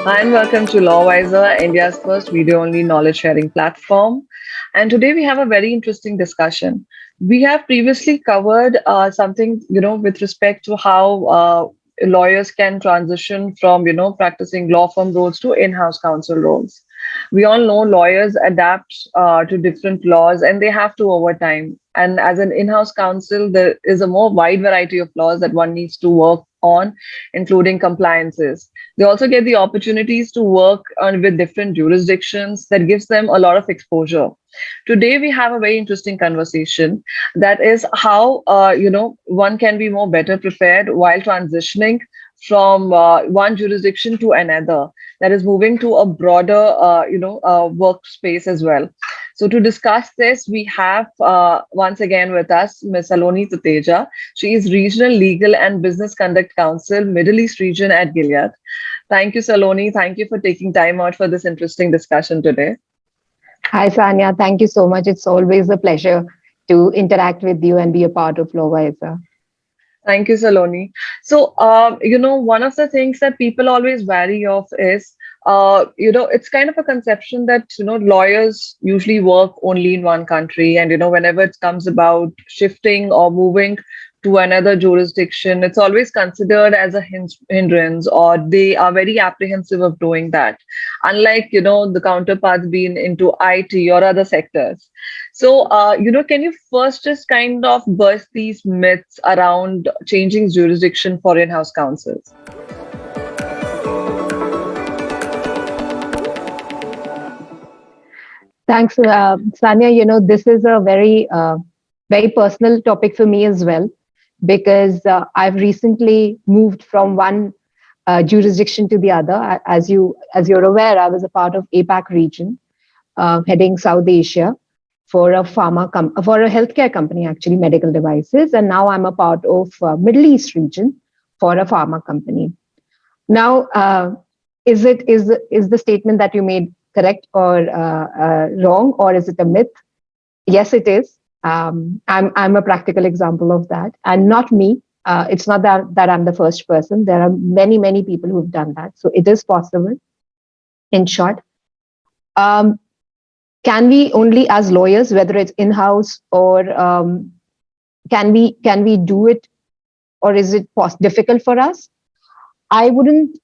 Hi and welcome to LawWiser, India's first video-only knowledge sharing platform. And today we have a very interesting discussion. We have previously covered something, with respect to how lawyers can transition from, practicing law firm roles to in-house counsel roles. We all know lawyers adapt to different laws and they have to over time. And as an in-house counsel, there is a more wide variety of laws that one needs to work on, including compliances. They also get the opportunities to work with different jurisdictions that gives them a lot of exposure. Today, we have a very interesting conversation that is how, one can be more better prepared while transitioning from one jurisdiction to another, that is moving to a broader, workspace as well. So to discuss this, we have once again with us Ms. Saloni Tuteja. She is Regional Legal and Business Conduct Counsel, Middle East Region at Gilead. Thank you, Saloni. Thank you for taking time out for this interesting discussion today. Hi, Sania. Thank you so much. It's always a pleasure to interact with you and be a part of LawWiser. Thank you, Saloni. So, one of the things that people always vary of is, it's kind of a conception that, lawyers usually work only in one country. And, whenever it comes about shifting or moving to another jurisdiction, it's always considered as a hindrance, or they are very apprehensive of doing that. Unlike, the counterparts being into IT or other sectors. So, can you first just kind of burst these myths around changing jurisdiction for in-house counsels? Thanks, Sania. This is a very personal topic for me as well, because I've recently moved from one jurisdiction to the other. As you're aware, I was a part of APAC region, heading South Asia for a for a healthcare company, actually medical devices, and now I'm a part of Middle East region for a pharma company. Now, is the statement that you made correct or wrong, or is it a myth? Yes, it is. I'm a practical example of that, and not me. It's not that I'm the first person. There are many people who've done that, so it is possible. In short, can we only as lawyers, whether it's in-house or can we do it, or is it difficult for us? I wouldn't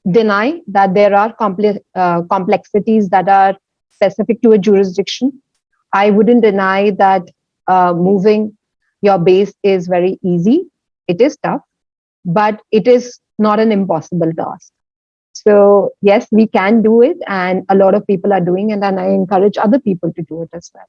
deny that there are complexities that are specific to a jurisdiction. I wouldn't deny that moving your base is very easy. It is tough, but it is not an impossible task. So yes, we can do it, and a lot of people are doing it, and I encourage other people to do it as well.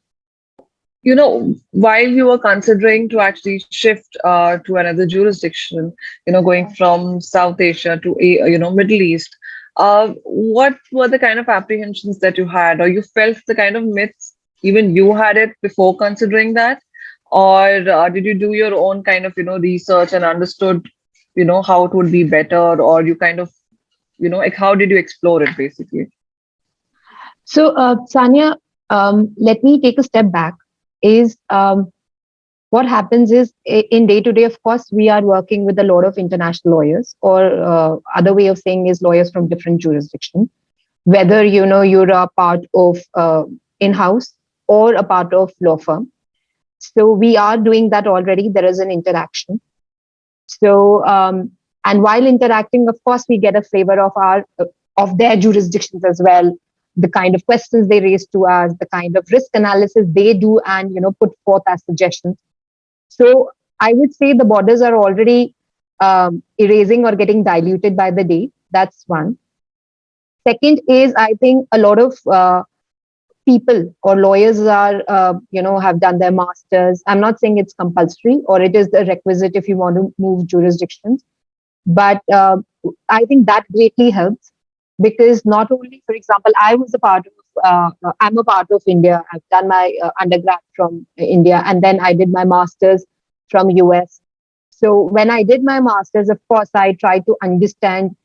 While you were considering to actually shift to another jurisdiction, going from South Asia to, Middle East, what were the kind of apprehensions that you had, or you felt the kind of myths even you had it before considering that? Or did you do your own kind of, research and understood, how it would be better, or you kind of, like how did you explore it basically? So, Sania, let me take a step back. What happens is in day to day, of course, we are working with a lot of international lawyers, or other way of saying is lawyers from different jurisdictions, whether you're a part of in-house or a part of law firm. So we are doing that already. There is an interaction. So and while interacting, of course, we get a flavor of their jurisdictions as well, the kind of questions they raise to us, the kind of risk analysis they do and put forth as suggestions. So I would say the borders are already erasing or getting diluted by the day. That's one. Second is, I think a lot of people or lawyers are, have done their masters. I'm not saying it's compulsory or it is the requisite if you want to move jurisdictions, but I think that greatly helps, because not only, for example, I'm a part of India. I've done my undergrad from India, and then I did my masters from US. So when I did my masters, of course, I tried to understand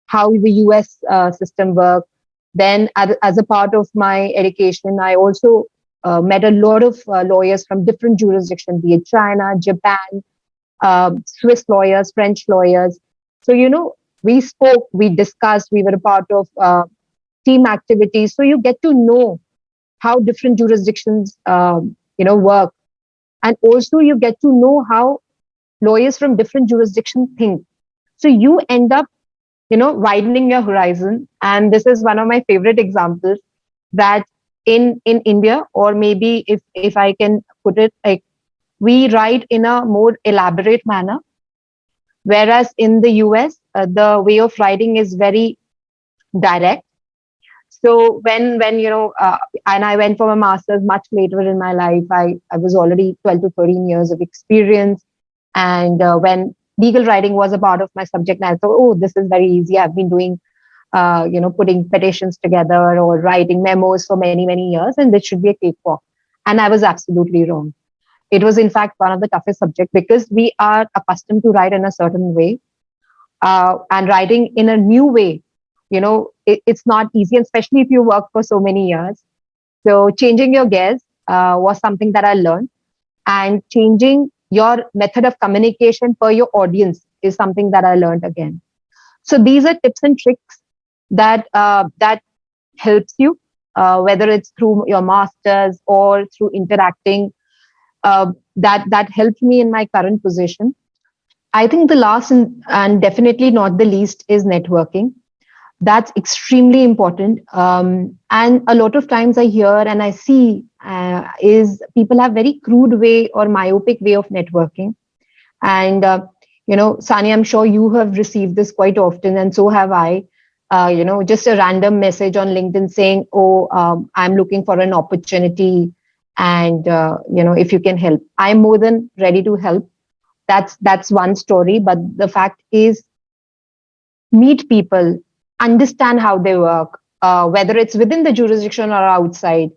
how the US system works. Then as a part of my education, I also met a lot of lawyers from different jurisdictions, be it China, Japan, Swiss lawyers, French lawyers. So, we spoke, we discussed, we were a part of team activities. So you get to know how different jurisdictions, work. And also you get to know how lawyers from different jurisdictions think. So you end up, widening your horizon. And this is one of my favorite examples that in India, or maybe if I can put it like, we write in a more elaborate manner, whereas in the US, the way of writing is very direct. So when and I went for my master's much later in my life. I was already 12 to 13 years of experience, and when legal writing was a part of my subject, I thought, oh, this is very easy. I've been doing putting petitions together or writing memos for many years, and this should be a cakewalk. And I was absolutely wrong. It was, in fact, one of the toughest subjects because we are accustomed to write in a certain way, and writing in a new way. It's not easy, especially if you work for so many years. So changing your gears was something that I learned, and changing your method of communication per your audience is something that I learned again. So these are tips and tricks that helps you, whether it's through your masters or through interacting. That helped me in my current position. I think the last and definitely not the least is networking. That's extremely important. And a lot of times I hear and I see is people have very crude way or myopic way of networking. And, Sani, I'm sure you have received this quite often, and so have I. Just a random message on LinkedIn saying, oh, I'm looking for an opportunity. And, if you can help, I'm more than ready to help. That's one story. But the fact is, meet people, understand how they work, whether it's within the jurisdiction or outside,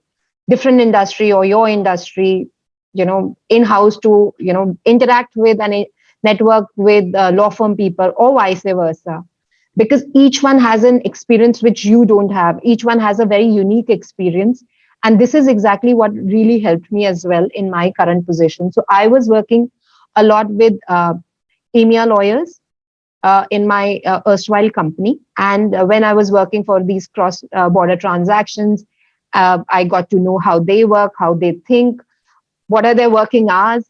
different industry or your industry, in-house to, interact with and network with law firm people or vice versa. Because each one has an experience which you don't have. Each one has a very unique experience. And this is exactly what really helped me as well in my current position. So I was working a lot with EMEA lawyers in my erstwhile company. And when I was working for these cross-border transactions, I got to know how they work, how they think, what are their working hours.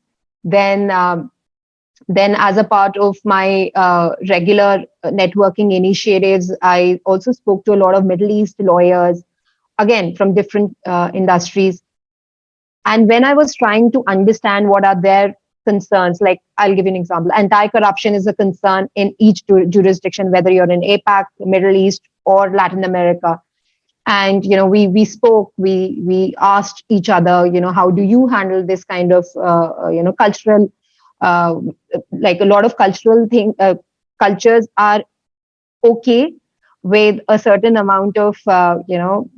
Then as a part of my regular networking initiatives, I also spoke to a lot of Middle East lawyers, again, from different industries. And when I was trying to understand what are their concerns, like I'll give you an example. Anti-corruption is a concern in each jurisdiction, whether you're in APAC, Middle East, or Latin America. And we spoke, we asked each other, how do you handle this kind of cultural, like a lot of cultural cultures are okay with a certain amount of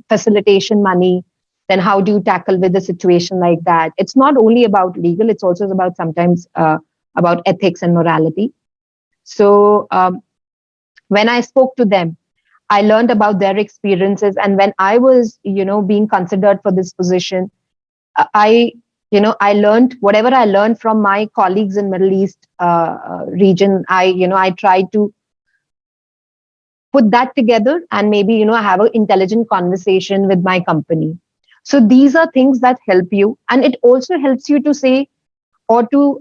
facilitation money. Then how do you tackle with a situation like that? It's not only about legal, it's also about sometimes about ethics and morality. So when I spoke to them, I learned about their experiences. And when I was, being considered for this position, I learned whatever I learned from my colleagues in Middle East region. I tried to put that together and maybe, have an intelligent conversation with my company. So these are things that help you. And it also helps you to say, or to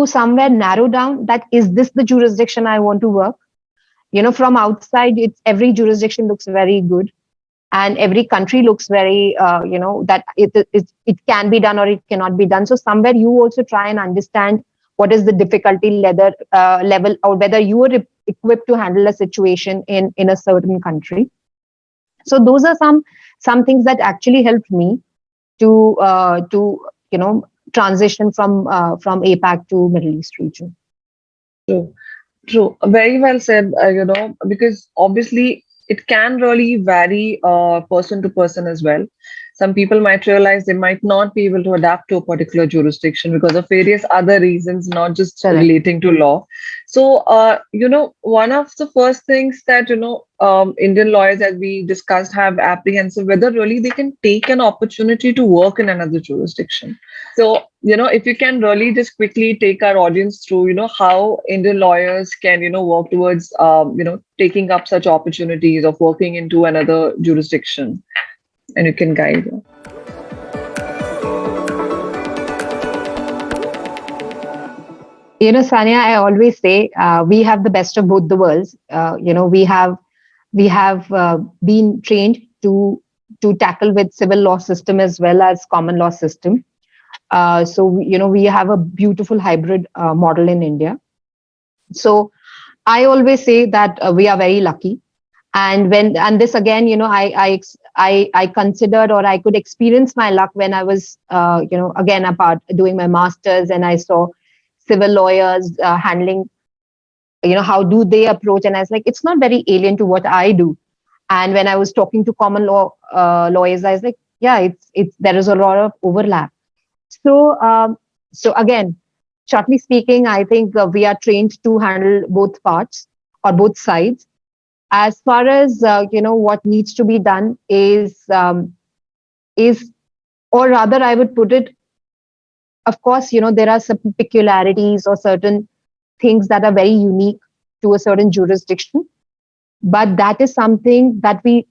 somewhere narrow down that, is this the jurisdiction I want to work? From outside, every jurisdiction looks very good. And every country looks very, that it can be done or it cannot be done. So somewhere you also try and understand what is the difficulty level, or whether you are equipped to handle a situation in a certain country. So those are some things that actually helped me to transition from APAC to Middle East region. True. True. Very well said, because obviously it can really vary person to person as well. Some people might realize they might not be able to adapt to a particular jurisdiction because of various other reasons, not just Correct. relating to law. So, one of the first things that, Indian lawyers, as we discussed, have apprehensive whether really they can take an opportunity to work in another jurisdiction. So, if you can really just quickly take our audience through, how Indian lawyers can, work towards, taking up such opportunities of working into another jurisdiction, and you can guide. Sania, I always say we have the best of both the worlds. We have been trained to tackle with civil law system as well as common law system. So we have a beautiful hybrid model in India. So I always say that we are very lucky. And this again, I considered, or I could experience my luck when I was again apart doing my masters, and I saw civil lawyers handling, how do they approach, and I was like, it's not very alien to what I do. And when I was talking to common law lawyers, I was like, yeah, it's there is a lot of overlap. So again, shortly speaking, I think we are trained to handle both parts or both sides. As far as what needs to be done is, or rather, I would put it. Of course, there are some peculiarities or certain things that are very unique to a certain jurisdiction, but that is something that we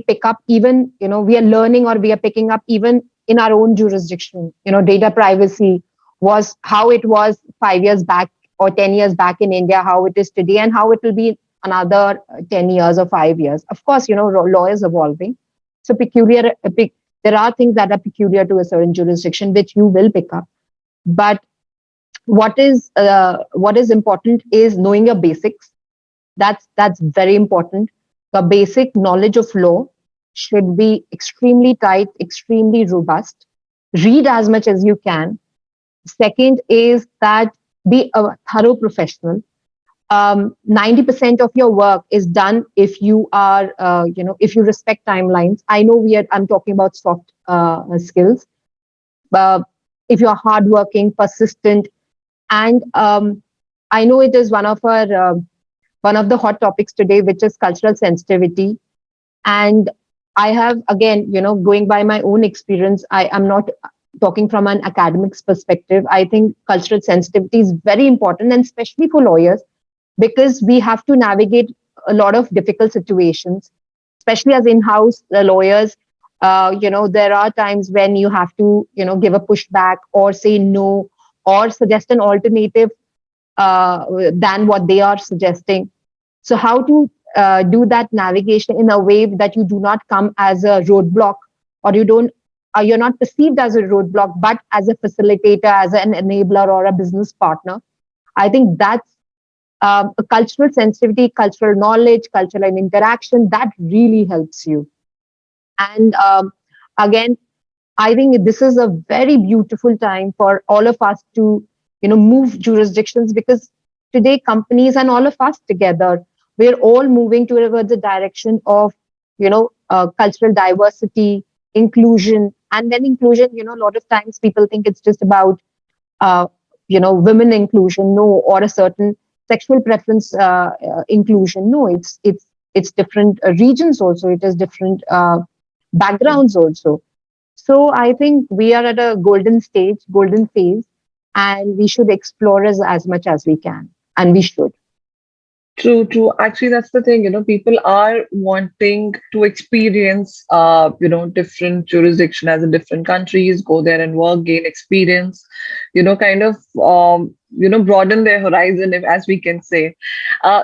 pick up, even we are learning or we are picking up even in our own jurisdiction. Data privacy was how it was 5 years back or 10 years back in India, how it is today, and how it will be another 10 years or 5 years. Of course, law is evolving. So there are things that are peculiar to a certain jurisdiction which you will pick up. But what is important is knowing your basics. That's very important. The basic knowledge of law should be extremely tight, extremely robust. Read as much as you can. Second is that be a thorough professional. 90% of your work is done if you are, if you respect timelines. I know I'm talking about soft skills. Uh, if you're hardworking, persistent, and I know it is one of the hot topics today, which is cultural sensitivity. And I have, again, going by my own experience, I am not talking from an academics perspective. I think cultural sensitivity is very important, and especially for lawyers, because we have to navigate a lot of difficult situations, especially as in-house lawyers. There are times when you have to, give a pushback or say no or suggest an alternative than what they are suggesting. So how to do that navigation in a way that you do not come as a roadblock, or you're not perceived as a roadblock, but as a facilitator, as an enabler or a business partner. I think that's a cultural sensitivity, cultural knowledge, cultural interaction that really helps you. And again, I think this is a very beautiful time for all of us to, move jurisdictions, because today companies and all of us together, we're all moving towards the direction of, cultural diversity, inclusion. And then inclusion, a lot of times people think it's just about, uh, women inclusion, no, or a certain sexual preference inclusion. No, it's different regions also. It is different backgrounds also. So I think we are at a golden phase, and we should explore as much as we can, and we should. True, true. Actually, that's the thing, people are wanting to experience, different jurisdiction as in different countries, go there and work, gain experience, kind of, broaden their horizon, if, as we can say.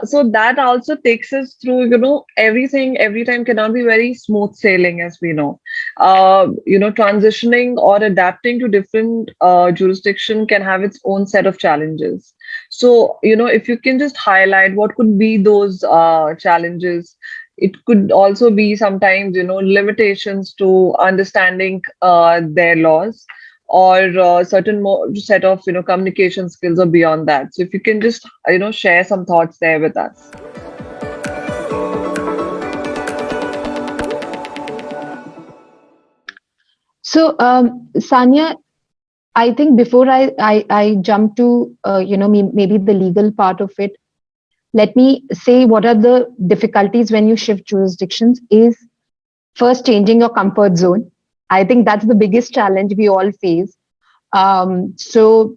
So that also takes us through, everything every time cannot be very smooth sailing, as we know. Transitioning or adapting to different jurisdiction can have its own set of challenges. So, if you can just highlight what could be those challenges, it could also be sometimes, limitations to understanding their laws, or certain more set of, communication skills or beyond that. So if you can just, share some thoughts there with us. So, Sanya, I think before I jump to maybe the legal part of it, let me say what are the difficulties when you shift jurisdictions is first changing your comfort zone. I think that's the biggest challenge we all face. So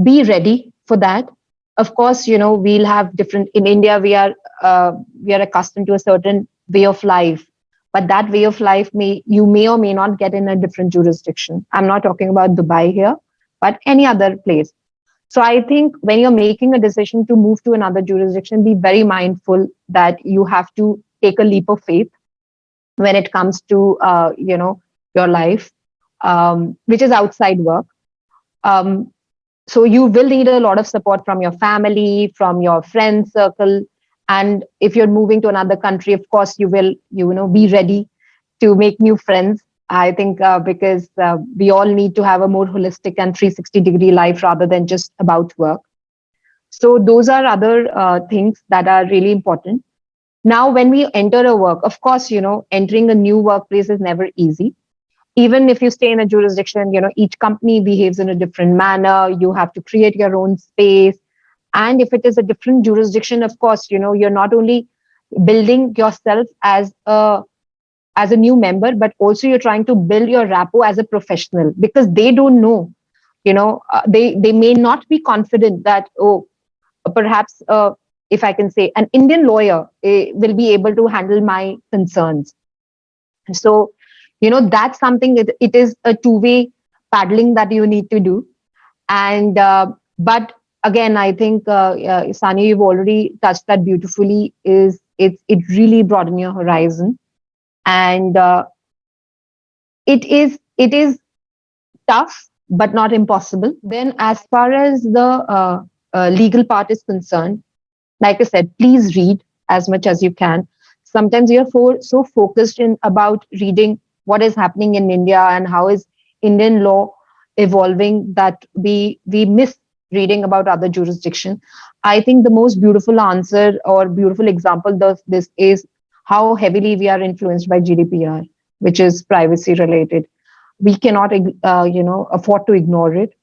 be ready for that. Of course, we'll have different. In India, we are accustomed to a certain way of life, but that way of life may or may not get in a different jurisdiction. I'm not talking about Dubai here, but any other place. So I think when you're making a decision to move to another jurisdiction, be very mindful that you have to take a leap of faith when it comes to your life, which is outside work. Um, so you will need a lot of support from your family, from your friend circle, and if you're moving to another country, of course you will be ready to make new friends. I think because we all need to have a more holistic and 360-degree life rather than just about work. So those are other things that are really important. Now, when we enter a work, of course, entering a new workplace is never easy. Even if you stay in a jurisdiction, each company behaves in a different manner. You have to create your own space. And if it is a different jurisdiction, of course, you're not only building yourself as a new member, but also you're trying to build your rapport as a professional, because they don't know, they may not be confident that, oh, perhaps if I can say, an Indian lawyer will be able to handle my concerns. So, that's something, it is a two-way paddling that you need to do. And, but again, I think, Sania, you've already touched that beautifully, it really broaden your horizon. And it is tough, but not impossible. Then, as far as the legal part is concerned, like I said, please read as much as you can. Sometimes you're so focused in about reading what is happening in India and how is Indian law evolving that we miss reading about other jurisdiction. I think the most beautiful answer or beautiful example of this is how heavily we are influenced by GDPR, which is privacy related. We cannot afford to ignore it.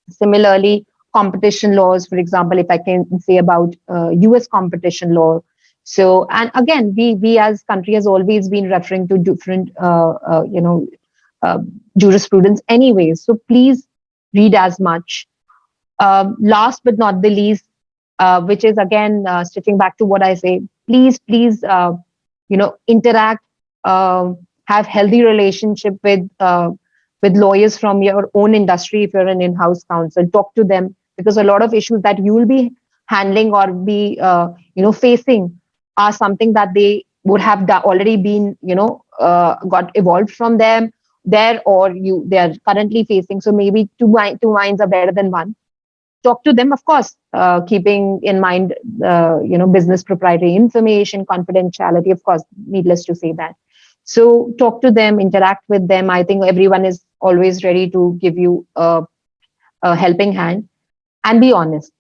Similarly, competition laws, for example, if I can say about US competition law. So, and again, we as country has always been referring to different, uh, jurisprudence anyways. So please read as much. Last but not the least, which is again, stitching back to what I say, please, interact, have healthy relationship with lawyers from your own industry. If you're an in-house counsel, talk to them, because a lot of issues that you will be handling or be facing are something that they would have already been got evolved from them there, or they are currently facing. So maybe two minds are better than one. Talk to them, of course, keeping in mind business proprietary information, confidentiality, of course, needless to say that. So talk to them, interact with them. I think everyone is always ready to give you a helping hand. And be honest.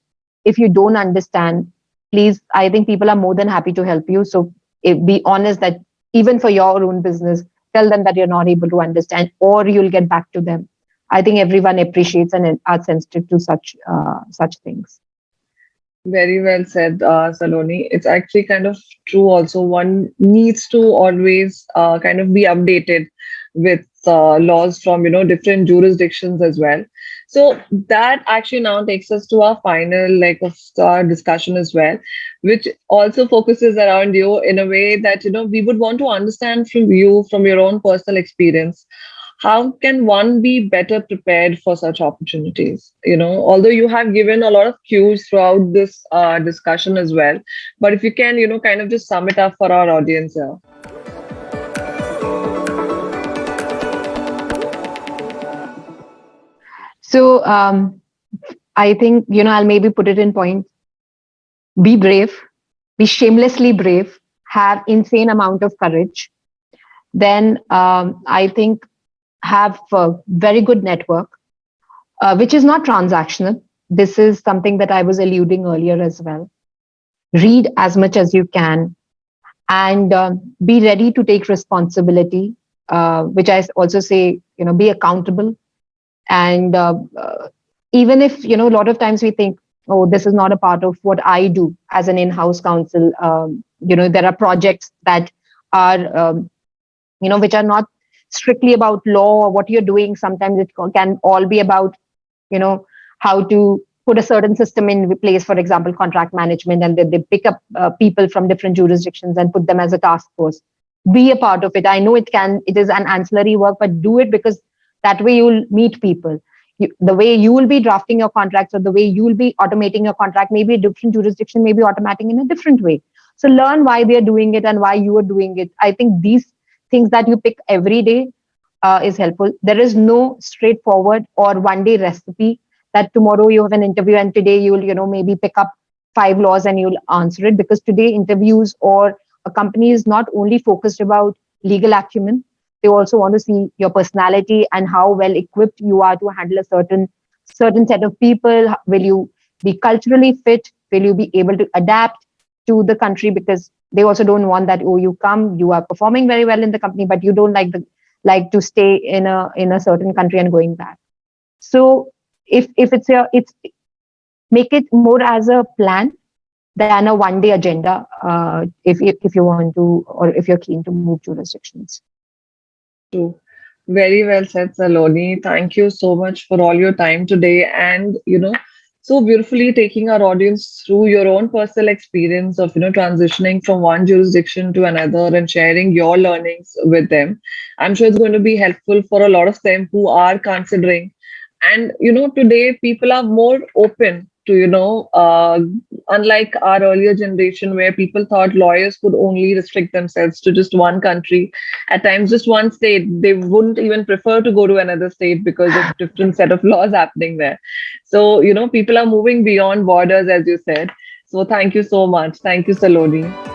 If you don't understand, please, I think people are more than happy to help you. So be honest that even for your own business, tell them that you're not able to understand, or you'll get back to them. I think everyone appreciates and are sensitive to such things. Very well said, Saloni. It's actually kind of true also. One needs to always kind of be updated with laws from, different jurisdictions as well. So that actually now takes us to our final leg of our discussion as well, which also focuses around you in a way that, we would want to understand from you, from your own personal experience. How can one be better prepared for such opportunities? Although you have given a lot of cues throughout this discussion as well, but if you can, kind of just sum it up for our audience here. So I think, I'll maybe put it in points. Be brave, be shamelessly brave, have insane amount of courage. Then I think have a very good network, which is not transactional. This is something that I was alluding earlier as well. Read as much as you can, and be ready to take responsibility, which I also say, be accountable. And even if, a lot of times we think, oh, this is not a part of what I do as an in-house counsel. There are projects that are, which are not strictly about law or what you're doing. Sometimes it can all be about, how to put a certain system in place, for example, contract management, and they pick up people from different jurisdictions and put them as a task force. Be a part of it. I know it is an ancillary work, but do it, because that way you'll meet people. The way you will be drafting your contracts, or the way you will be automating your contract, maybe a different jurisdiction may be automating in a different way. So learn why they're doing it and why you are doing it. I think these things that you pick every day is helpful. There is no straightforward or one day recipe that tomorrow you have an interview and today you'll, maybe pick up 5 laws and you'll answer it. Because today interviews or a company is not only focused about legal acumen, they also want to see your personality and how well equipped you are to handle a certain set of people. Will you be culturally fit? Will you be able to adapt to the country? Because they also don't want that, oh, you are performing very well in the company, but you don't like to stay in a certain country and going back. So if it's make it more as a plan than a one day agenda, if you want to, or if you're keen to move jurisdictions. True. Very well said, Saloni. Thank you so much for all your time today, and so beautifully taking our audience through your own personal experience of transitioning from one jurisdiction to another and sharing your learnings with them. I'm sure it's going to be helpful for a lot of them who are considering. And today people are more open to unlike our earlier generation, where people thought lawyers could only restrict themselves to just one country, at times just one state. They wouldn't even prefer to go to another state because of different set of laws happening there. So people are moving beyond borders, as you said. So thank you so much. Thank you, Saloni.